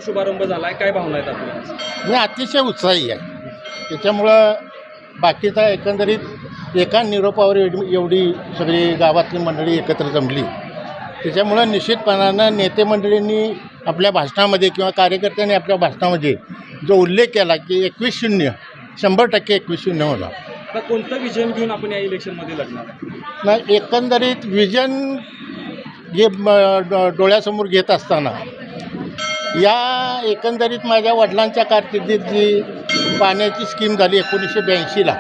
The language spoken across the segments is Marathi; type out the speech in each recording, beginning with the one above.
शुभारंभ झालाय, काय भावना आहेत आपल्या? मी अतिशय उत्साही आहे. त्याच्यामुळं बाकीचा एकंदरीत एका निरोपावर एवढी सगळी गावातली मंडळी एकत्र जमली. त्याच्यामुळं निश्चितपणानं नेते मंडळींनी आपल्या भाषणामध्ये किंवा कार्यकर्त्यांनी आपल्या भाषणामध्ये जो उल्लेख केला की 21-0 100% 21-0 होणार. आता कोणतं विजन घेऊन आपण या इलेक्शनमध्ये लढणार? नाही, एकंदरीत विजन जे डोळ्यासमोर घेत असताना या एकंदरीत माझ्या वडिलांच्या कारकिर्दीत जी पाण्याची स्कीम झाली 1982ला,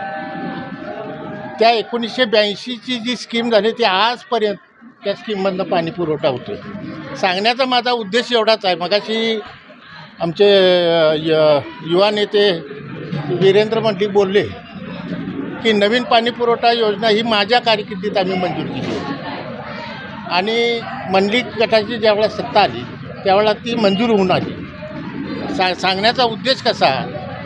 त्या 1982ची जी स्कीम झाली ती आजपर्यंत त्या स्कीममधनं पाणी पुरवठा होतो. सांगण्याचा माझा उद्देश एवढाच आहे. मगाशी आमचे युवा नेते वीरेंद्र मंडलिक बोलले की नवीन पाणी पुरवठा योजना ही माझ्या कारकिर्दीत आम्ही मंजूर केली होती आणि मंडलिक गटाची ज्यावेळेला सत्ता आली त्यावेळेला ती मंजूर होऊन आली. सांगण्याचा उद्देश कसा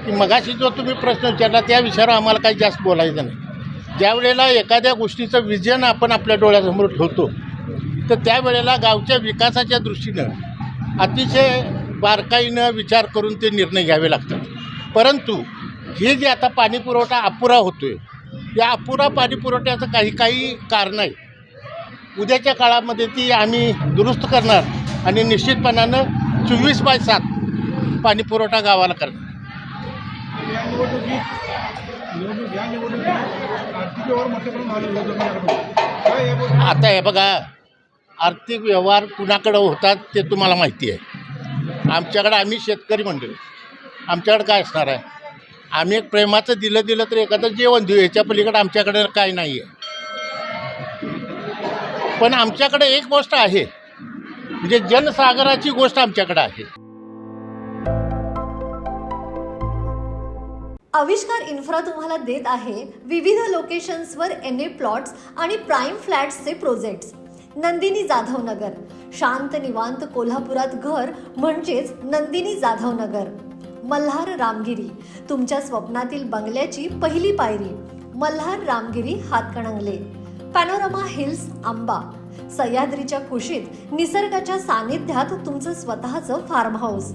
की मगाशी जो तुम्ही प्रश्न विचारला त्या विषयावर आम्हाला काही जास्त बोलायचं नाही. ज्यावेळेला एखाद्या गोष्टीचं विजन आपण आपल्या डोळ्यासमोर ठेवतो तर त्यावेळेला गावच्या विकासाच्या दृष्टीनं अतिशय बारकाईनं विचार करून ते निर्णय घ्यावे लागतात. परंतु हे जे आता पाणी पुरवठा अपुरा होतो आहे या अपुरा पाणी पुरवठ्याचं काही कारण आहे. उद्याच्या काळामध्ये ती आम्ही दुरुस्त करणार आणि निश्चितपणानं 24/7 पाणी पुरवठा गावाला करणार. आता हे बघा, आर्थिक व्यवहार कुणाकडं होतात ते तुम्हाला माहिती आहे. आमच्याकडं शेतकरी मंडळी, आमच्याकडं काय असणार आहे? आम्ही एक प्रेमाचं दिलं तर एखादं जेवण देऊ, याच्या पलीकडे आमच्याकडे काय नाही आहे. पण आमच्याकडे एक गोष्ट आहे, म्हणजे जनसागराची गोष्ट आमच्याकडे आहे. आविष्कार इन्फ्रा तुम्हाला देत आहे विविध लोकेशन्सवर NA प्लॉट्स आणि प्राईम फ्लॅट्सचे प्रोजेक्ट्स. नंदिनी जाधव नगर, शांत निवांत कोल्हापुरात घर म्हणजेच नंदिनी जाधव नगर. मल्हार रामगिरी, तुमच्या स्वप्नातील बंगल्याची पहिली पायरी. मल्हार रामगिरी हातकणंगले. पॅनोरमा हिल्स आंबा, सह्याद्रीच्या कुशीत निसर्गाच्या सानिध्यात तुमचं स्वतःचं farm house.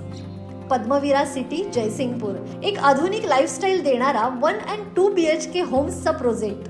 Padmavira city Jaysingpur, एक आधुनिक लाईफस्टाईल देणारा 1 and 2 BHK होम्सचा प्रोजेक्ट.